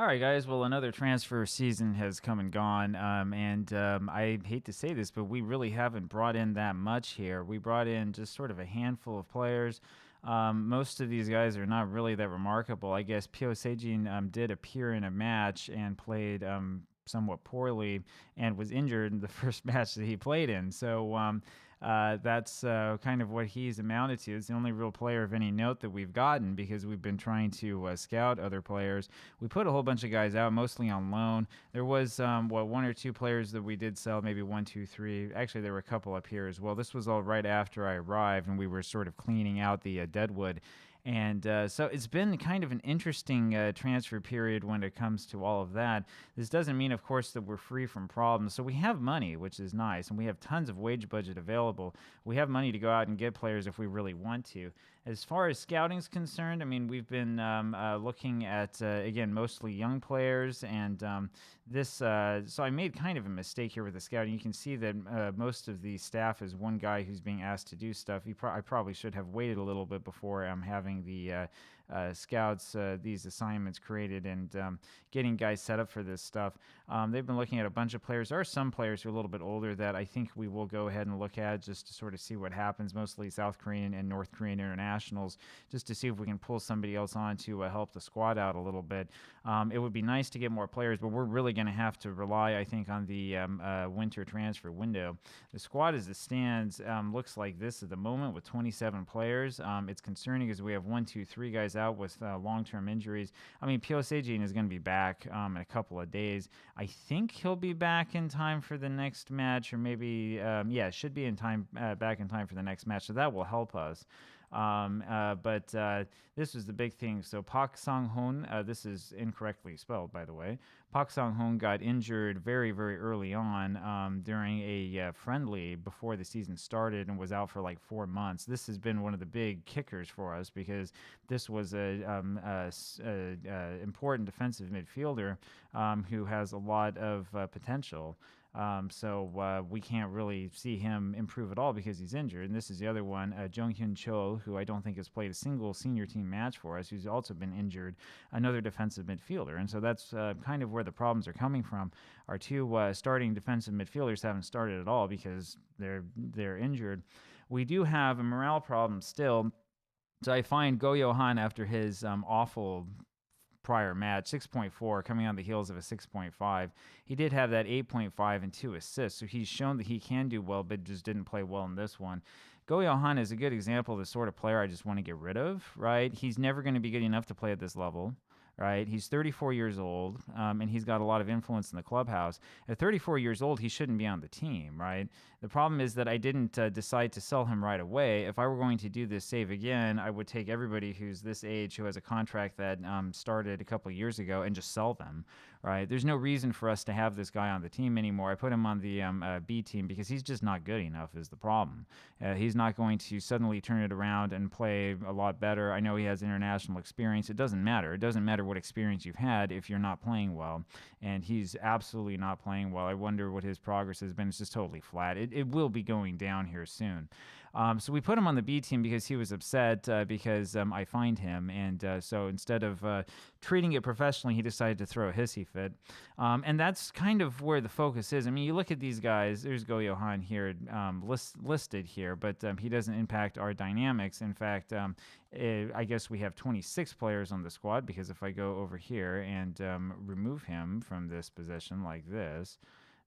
All right, guys. Well, another transfer season has come and gone. I hate to say this, but we really haven't brought in that much here. We brought in just sort of a handful of players. Most of these guys are not really that remarkable. I guess Pio Seijin did appear in a match and played somewhat poorly and was injured in the first match that he played in. So that's kind of what he's amounted to. It's the only real player of any note that we've gotten because we've been trying to scout other players. We put a whole bunch of guys out, mostly on loan. There was, one or two players that we did sell, maybe one, two, three. Actually, there were a couple up here as well. This was all right after I arrived, and we were sort of cleaning out the deadwood. And so it's been kind of an interesting transfer period when it comes to all of that. This doesn't mean, of course, that we're free from problems. So we have money, which is nice, and we have tons of wage budget available. We have money to go out and get players if we really want to. As far as scouting is concerned, I mean, we've been looking at, again, mostly young players. And so I made kind of a mistake here with the scouting. You can see that most of the staff is one guy who's being asked to do stuff. I probably should have waited a little bit before having the scouts these assignments created and getting guys set up for this stuff. They've been looking at a bunch of players. There are some players who are a little bit older that I think we will go ahead and look at just to sort of see what happens, mostly South Korean and North Korean internationals, just to see if we can pull somebody else on to help the squad out a little bit. It would be nice to get more players, but we're really going to have to rely, I think, on the winter transfer window. The squad as it stands looks like this at the moment with 27 players. It's concerning as we have 1, 2, 3 guys out with long-term injuries. I mean, Pio Seijin is going to be back in a couple of days. I think he'll be back in time for the next match, or maybe, should be in time, back in time for the next match, so that will help us. But this was the big thing. So Park Sang-hoon, this is incorrectly spelled, by the way. Park Sang-hoon got injured very, very early on during a friendly before the season started and was out for like 4 months. This has been one of the big kickers for us because this was a important defensive midfielder who has a lot of potential. So we can't really see him improve at all because he's injured. And this is the other one, Jung Hyun Cho, who I don't think has played a single senior team match for us, who's also been injured, another defensive midfielder. And so that's kind of where the problems are coming from. Our two starting defensive midfielders haven't started at all because they're injured. We do have a morale problem still. So I find Go Johan, after his awful prior match, 6.4, coming on the heels of a 6.5. He did have that 8.5 and 2 assists, so he's shown that he can do well, but just didn't play well in this one. Go Johan is a good example of the sort of player I just want to get rid of, right? He's never going to be good enough to play at this level. Right, he's 34 years old, and he's got a lot of influence in the clubhouse. At 34 years old, he shouldn't be on the team, right? The problem is that I didn't decide to sell him right away. If I were going to do this save again, I would take everybody who's this age who has a contract that started a couple of years ago and just sell them, right? There's no reason for us to have this guy on the team anymore. I put him on the B team because he's just not good enough is the problem. He's not going to suddenly turn it around and play a lot better. I know he has international experience. It doesn't matter. It doesn't matter what experience you've had if you're not playing well, and he's absolutely not playing well. I wonder what his progress has been. It's just totally flat. It will be going down here soon. So we put him on the B team because he was upset because I fined him, and so instead of treating it professionally, he decided to throw a hissy fit. And that's kind of where the focus is. I mean, you look at these guys, there's Go Johan here listed here, but he doesn't impact our dynamics. In fact, I guess we have 26 players on the squad, because if I go over here and remove him from this position like this,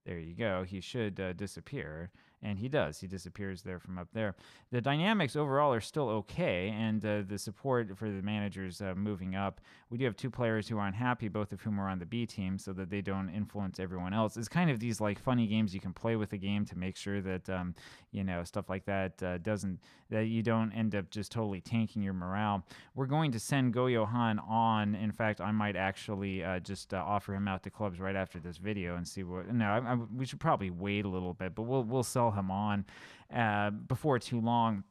there you go, he should disappear. And he does. He disappears there from up there. The dynamics overall are still okay, and the support for the managers moving up. We do have two players who are unhappy, both of whom are on the B team, so that they don't influence everyone else. It's kind of these like funny games you can play with the game to make sure that stuff like that that you don't end up just totally tanking your morale. We're going to send Go Johan on. In fact, I might actually just offer him out to clubs right after this video and see what. No, we should probably wait a little bit, but we'll sell him on before too long.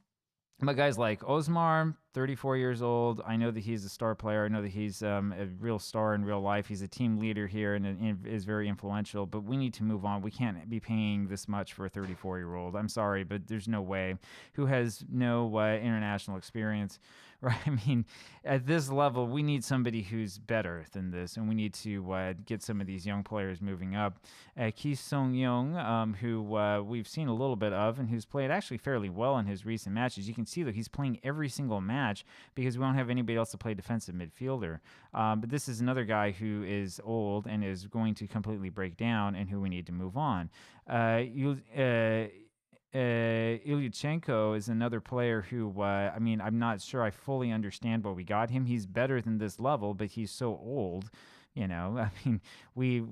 But guys like Osmar, 34 years old. I know that he's a star player. I know that he's a real star in real life. He's a team leader here and is very influential, but we need to move on. We can't be paying this much for a 34-year-old. I'm sorry, but there's no way. Who has no international experience, right? I mean, at this level, we need somebody who's better than this, and we need to get some of these young players moving up. Ki Sung-young, who we've seen a little bit of and who's played actually fairly well in his recent matches. You can see that he's playing every single match because we don't have anybody else to play defensive midfielder. But this is another guy who is old and is going to completely break down and who we need to move on. Ilyuchenko is another player who, I mean, I'm not sure I fully understand why we got him. He's better than this level, but he's so old. You know, I mean,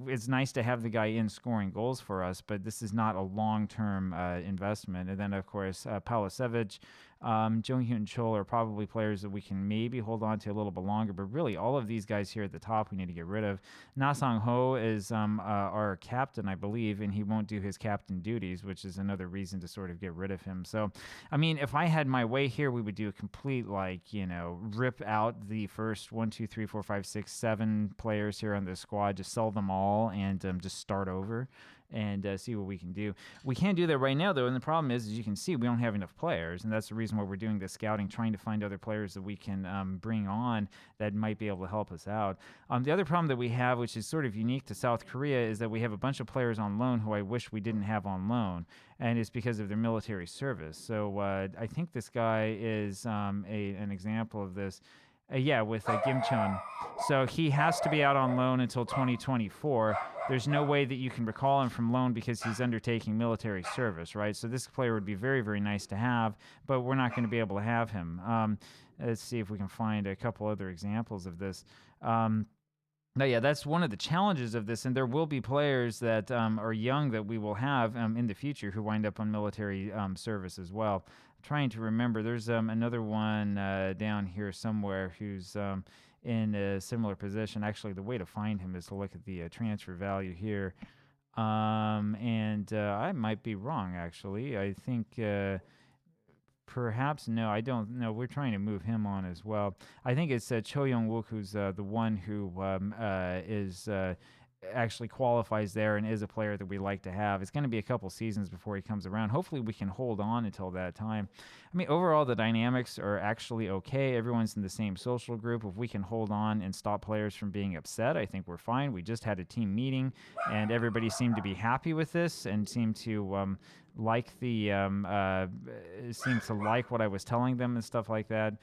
it's nice to have the guy in scoring goals for us, but this is not a long-term investment. And then, of course, Pavlovic, Jonghyun Chol are probably players that we can maybe hold on to a little bit longer, but really all of these guys here at the top we need to get rid of. Na Sang-ho is our captain, I believe, and he won't do his captain duties, which is another reason to sort of get rid of him. So, I mean, if I had my way here, we would do a complete, like, you know, rip out the first 1, 2, 3, 4, 5, 6, 7 players here on the squad, just sell them all and just start over and see what we can do. We can't do that right now, though, and the problem is, as you can see, we don't have enough players, and that's the reason why we're doing this scouting, trying to find other players that we can bring on that might be able to help us out. The other problem that we have, which is sort of unique to South Korea, is that we have a bunch of players on loan who I wish we didn't have on loan, and it's because of their military service. So I think this guy is an example of this. With Kim Chun. So he has to be out on loan until 2024. There's no way that you can recall him from loan because he's undertaking military service, right? So this player would be very, very nice to have, but we're not going to be able to have him. Let's see if we can find a couple other examples of this. That's one of the challenges of this, and there will be players that are young that we will have in the future who wind up on military service as well. Trying to remember, there's another one down here somewhere who's in a similar position. Actually, the way to find him is to look at the transfer value here. I might be wrong, actually. I think perhaps, no, I don't know. We're trying to move him on as well. I think it's Cho Young-wook who's the one who is actually qualifies there and is a player that we like to have. It's going to be a couple seasons before he comes around. Hopefully we can hold on until that time. I mean, overall, the dynamics are actually okay. Everyone's in the same social group. If we can hold on and stop players from being upset, I think we're fine. We just had a team meeting, and everybody seemed to be happy with this and seemed to like what I was telling them and stuff like that.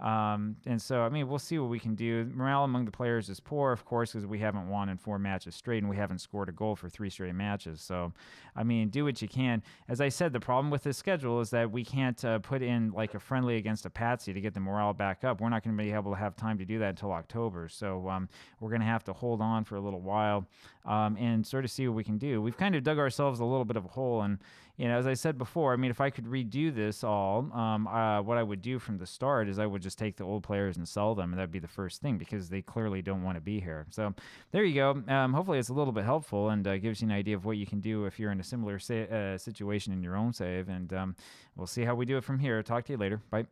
And so, I mean, we'll see what we can do. Morale among the players is poor, of course, because we haven't won in 4 matches straight, and we haven't scored a goal for 3 straight matches. So, I mean, do what you can. As I said, the problem with this schedule is that we can't put in like a friendly against a patsy to get the morale back up. We're not going to be able to have time to do that until October. So we're going to have to hold on for a little while and sort of see what we can do. We've kind of dug ourselves a little bit of a hole, and as I said before, I mean, if I could redo this all, what I would do from the start is I would just take the old players and sell them, and that'd be the first thing because they clearly don't want to be here. So there you go. Hopefully it's a little bit helpful and gives you an idea of what you can do if you're in a similar situation in your own save, and we'll see how we do it from here. Talk to you later. Bye.